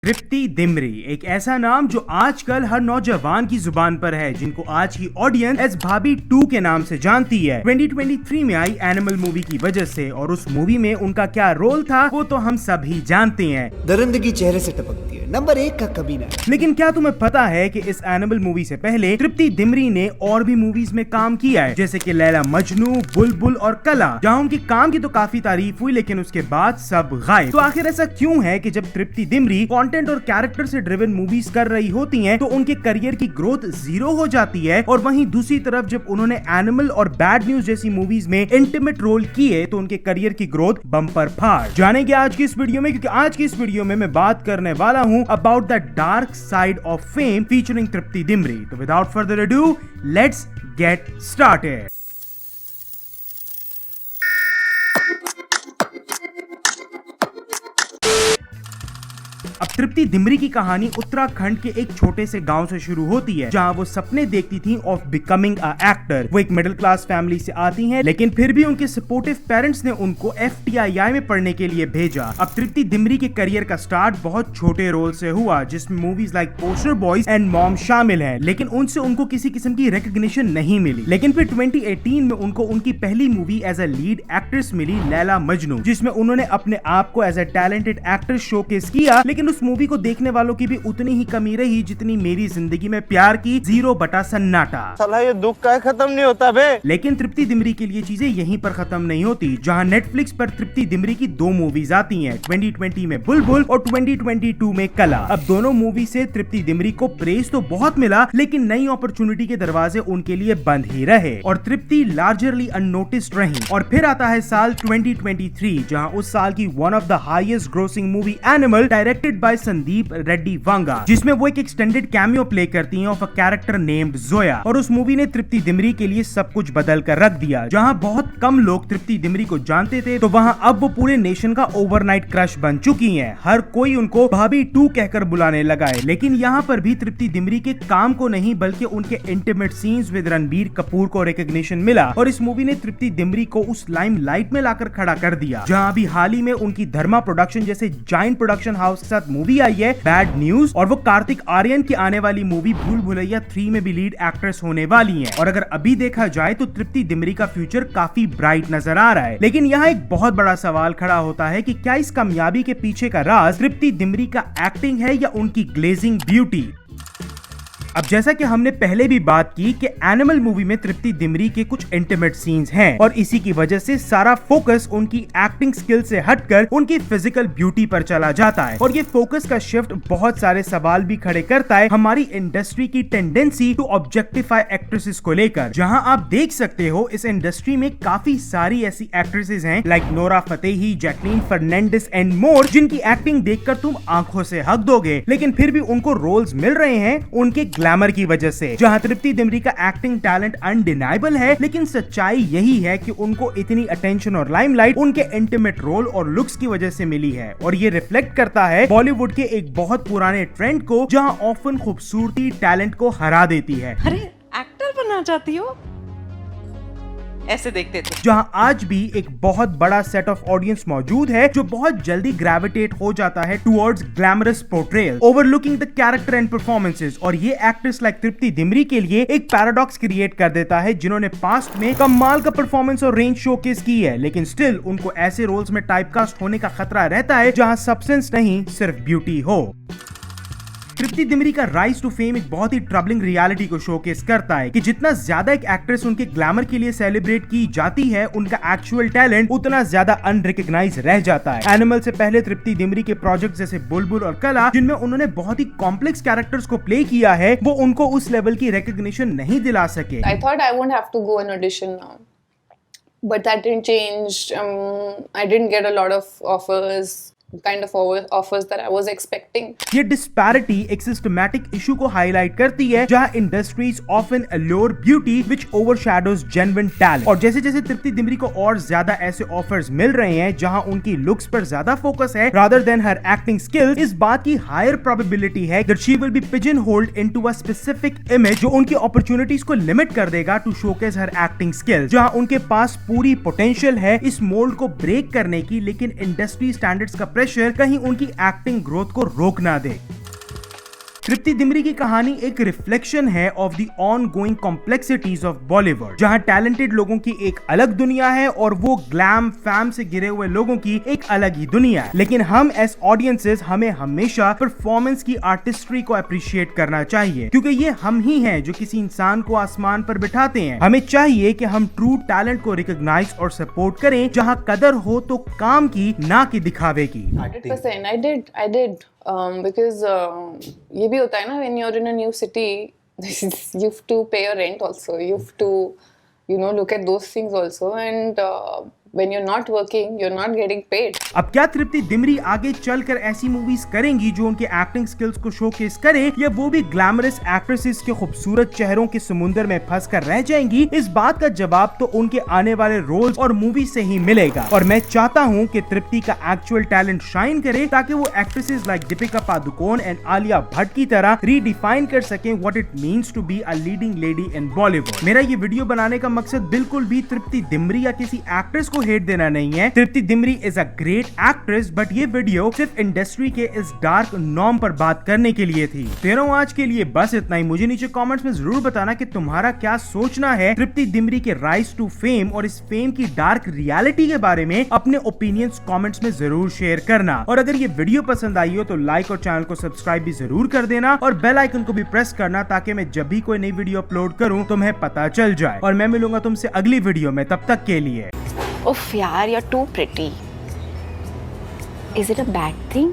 तृप्ति दिमरी एक ऐसा नाम जो आजकल हर नौजवान की जुबान पर है, जिनको आज की ऑडियंस एस भाभी 2 के नाम से जानती है। 2023 में आई एनिमल मूवी की वजह से, और उस मूवी में उनका क्या रोल था वो तो हम सभी जानते हैं। दरिंदगी चेहरे से टपकती है, नंबर 1 का कमीना। लेकिन क्या तुम्हें पता है कि इस एनिमल मूवी से पहले तृप्ति दिमरी ने और भी मूवीज में काम किया है, जैसे कि लैला मजनू, बुलबुल और कला, जहाँ उनके काम की तो काफी तारीफ हुई, लेकिन उसके बाद सब गायब। तो आखिर ऐसा क्यों है कि जब तृप्ति दिमरी कंटेंट और कैरेक्टर से ड्रिवन मूवीज कर रही होती हैं, तो उनके करियर की ग्रोथ 0 हो जाती है, और वहीं दूसरी तरफ जब उन्होंने एनिमल और बैड न्यूज जैसी मूवीज में इंटीमेट रोल किए तो उनके करियर की ग्रोथ बम्पर फाड़। जानेंगे आज की इस वीडियो में, क्योंकि आज की इस वीडियो में मैं बात करने वाला हूं about the dark side of fame featuring Tripti Dimri. तो without further ado let's get started. अब तृप्ति दिमरी की कहानी उत्तराखंड के एक छोटे से गांव से शुरू होती है, जहां वो सपने देखती थी ऑफ बिकमिंग अ एक्टर। वो एक मिडिल क्लास फैमिली से आती हैं, लेकिन फिर भी उनके सपोर्टिव पेरेंट्स ने उनको FTII में पढ़ने के लिए भेजा। अब तृप्ति दिमरी के करियर का स्टार्ट बहुत छोटे रोल से हुआ, जिसमें movies like poster boys and mom शामिल है, लेकिन उनसे उनको किसी किस्म की रिकॉग्निशन नहीं मिली। लेकिन फिर 2018 में उनको उनकी पहली movie as a lead actress मिली, लैला मजनू, जिसमें उन्होंने अपने आप को as a talented actor showcase किया। लेकिन उस मूवी को देखने वालों की भी उतनी ही कमी रही जितनी मेरी जिंदगी में प्यार की 0 बटा सन्नाटा। साला ये दुख का खत्म नहीं होता बे। लेकिन तृप्ति दिमरी के लिए चीजें यहीं पर खत्म नहीं होती, जहां नेटफ्लिक्स पर तृप्ति दिमरी की 2 मूवीज आती हैं, 2020 में बुलबुल और 2022 में कला। अब दोनों मूवी से तृप्ति दिमरी को प्रेज तो बहुत मिला, लेकिन नई अपॉर्चुनिटी के दरवाजे उनके लिए बंद ही रहे और तृप्ति लार्जरली अननोटिस्ड रही। और फिर आता है साल 2023, जहां उस साल की one of the highest grossing movie animal, directed by Sandeep Reddy Vanga, जिसमें वो एक एक्सटेंडेड कैमियो प्ले करती हैं of a character named Zoya. और उस मूवी ने तृप्ति दिमरी के लिए सब कुछ बदल कर रख दिया। जहां बहुत कम लोग तृप्ति दिमरी को जानते थे, तो वहां अब वो पूरे नेशन का ओवरनाइट क्रश बन चुकी हैं। हर कोई उनको भाभी 2 कहकर बुलाने लगा है। लेकिन यहाँ पर भी तृप्ति दिमरी के काम को नहीं, बल्कि उनके intimate scenes with Ranbir Kapoor को रिकॉग्निशन मिला, और इस मूवी ने तृप्ति दिमरी को उस लाइमलाइट में लाकर खड़ा कर दिया। जहां अभी हाल ही में उनकी धर्मा प्रोडक्शन जैसे जायंट प्रोडक्शन हाउस के साथ मूवी आई है बैड न्यूज, और वो कार्तिक आर्यन की आने वाली मूवी भूल भुलैया 3 में भी लीड एक्ट्रेस होने वाली हैं। और अगर अभी देखा जाए तो तृप्ति दिमरी का फ्यूचर काफी ब्राइट नजर आ रहा है। लेकिन यहाँ एक बहुत बड़ा सवाल खड़ा होता है कि क्या इस कामयाबी के पीछे का राज तृप्ति दिमरी का एक्टिंग है या उनकी ग्लेजिंग ब्यूटी। अब जैसा कि हमने पहले भी बात की कि एनिमल मूवी में तृप्ति दिमरी के कुछ इंटीमेट सीन्स हैं, और इसी की वजह से सारा फोकस उनकी एक्टिंग स्किल से हटकर उनकी फिजिकल ब्यूटी पर चला जाता है। और ये फोकस का शिफ्ट बहुत सारे सवाल भी खड़े करता है हमारी इंडस्ट्री की टेंडेंसी टू ऑब्जेक्टिफाई एक्ट्रेसेस को लेकर। जहां आप देख सकते हो इस इंडस्ट्री में काफी सारी ऐसी एक्ट्रेसेस हैं like Nora Fatehi, Jacqueline Fernandez and more, जिनकी एक्टिंग देखकर तुम आंखों से हक दोगे, लेकिन फिर भी उनको रोल्स मिल रहे हैं उनके ग्लैमर की वजह से। जहां तृप्ति दिमरी का एक्टिंग टैलेंट अनडिनाइबल है, लेकिन सच्चाई यही है कि उनको इतनी अटेंशन और लाइमलाइट उनके इंटीमेट रोल और लुक्स की वजह से मिली है। और ये रिफ्लेक्ट करता है बॉलीवुड के एक बहुत पुराने ट्रेंड को, जहां ऑफन खूबसूरती टैलेंट को हरा देती है। अरे एक्टर बनना चाहती हो? ऐसे देखते थे। जहां आज भी एक बहुत बड़ा सेट ऑफ ऑडियंस मौजूद है जो बहुत जल्दी ग्रेविटेट हो जाता है towards glamorous portrayal, overlooking the character and performances. और ये एक्ट्रेस लाइक तृप्ति दिमरी के लिए एक पैराडॉक्स क्रिएट कर देता है, जिन्होंने पास्ट में कमाल का परफॉर्मेंस और रेंज शोकेस की है, लेकिन स्टिल उनको ऐसे रोल्स में टाइपकास्ट होने का खतरा रहता है जहां सब्सटेंस नहीं सिर्फ ब्यूटी हो। तृप्ति दिमरी का राइज टू फेम एक बहुत ही ट्रबलिंग रियलिटी को शोकेस करता है कि जितना ज्यादा एक एक्ट्रेस उनके ग्लैमर के लिए सेलिब्रेट की जाती है, उनका एक्चुअल टैलेंट उतना ज्यादा अनरिकॉग्नाइज रह जाता है। एनिमल से पहले तृप्ति दिमरी के प्रोजेक्ट जैसे बुलबुल और कला, जिनमें उन्होंने बहुत ही कॉम्प्लेक्स कैरेक्टर्स को प्ले किया है, वो उनको उस लेवल की रिकॉग्निशन नहीं दिला सके। I thought I won't have to go an audition now, but that didn't change. I didn't get a lot of offers. Kind of offers that I was expecting. ये डिस्पैरिटी एक systematic issue को highlight करती है, जहां industries often allure beauty which ओवरशैडोज genuine talent. और जैसे जैसे तृप्ति दिमरी को और ज्यादा ऐसे ऑफर्स मिल रहे हैं जहां उनकी लुक्स पर ज्यादा फोकस है rather than her acting skills, इस बात की हायर प्रोबेबिलिटी है that she will be pigeonholed into a specific image, जो उनकी अपॉर्चुनिटीज को लिमिट कर देगा to showcase her acting skills. जहां उनके पास पूरी पोटेंशियल है इस मोल्ड को ब्रेक करने की, लेकिन इंडस्ट्री स्टैंडर्ड्स का प्रेशर कहीं उनकी एक्टिंग ग्रोथ को रोक ना दे। तृप्ति दिमरी की कहानी एक रिफ्लेक्शन है of the ongoing complexities of Bollywood, जहां टैलेंटेड लोगों की एक अलग दुनिया है और वो ग्लैम फैम से घिरे हुए लोगों की एक अलग ही दुनिया है। लेकिन हम एज ऑडियंसेस हमें हमेशा परफॉर्मेंस की आर्टिस्ट्री को अप्रिशिएट करना चाहिए, क्योंकि ये हम ही हैं जो किसी इंसान को आसमान पर बिठाते हैं। हमें चाहिए कि हम ट्रू टैलेंट को रिकॉग्नाइज और सपोर्ट करें, जहां कदर हो तो काम की, ना कि दिखावे की। 100%. I did. Because ये भी होता है ना, when you're in a new city, you have to pay your rent also. You have to, look at those things also. And when you're not working, you're not getting paid. अब क्या तृप्ति दिमरी आगे चलकर ऐसी मूवीज करेंगी जो उनके acting skills को showcase करे, या वो भी ग्लैमरस एक्ट्रेसेस के खूबसूरत चेहरों के समुंदर में फंस कर रह जाएंगी? इस बात का जवाब तो उनके आने वाले रोल्स और मूवी से ही मिलेगा। और मैं चाहता हूँ कि तृप्ति का एक्चुअल टैलेंट शाइन करे, ताकि वो actresses like Deepika Padukone and Alia Bhatt की तरह रीडिफाइन कर सकें what it means to be a leading lady in Bollywood. मेरा ये वीडियो बनाने का मकसद बिल्कुल भी तृप्ति दिमरी या किसी एक्ट्रेस को हेट देना नहीं है। Tripti Dimri is a great actress, but ये वीडियो सिर्फ इंडस्ट्री के इस डार्क नॉर्म पर बात करने के लिए थी। तेरो आज के लिए बस इतना ही। मुझे नीचे कमेंट्स में जरूर बताना कि तुम्हारा क्या सोचना है तृप्ति दिमरी के राइज टू फेम और इस फेम की डार्क रियलिटी के बारे में। अपने ओपिनियंस कमेंट्स में जरूर शेयर करना, और अगर ये वीडियो पसंद आई हो तो लाइक और चैनल को सब्सक्राइब भी जरूर कर देना, और बेल आइकन को भी प्रेस करना, ताकि मैं जब भी कोई नई वीडियो अपलोड करूं तुम्हें पता चल जाए। और मैं मिलूंगा तुमसे अगली वीडियो में, तब तक के लिए। Oof, yaar, you're too pretty. Is it a bad thing?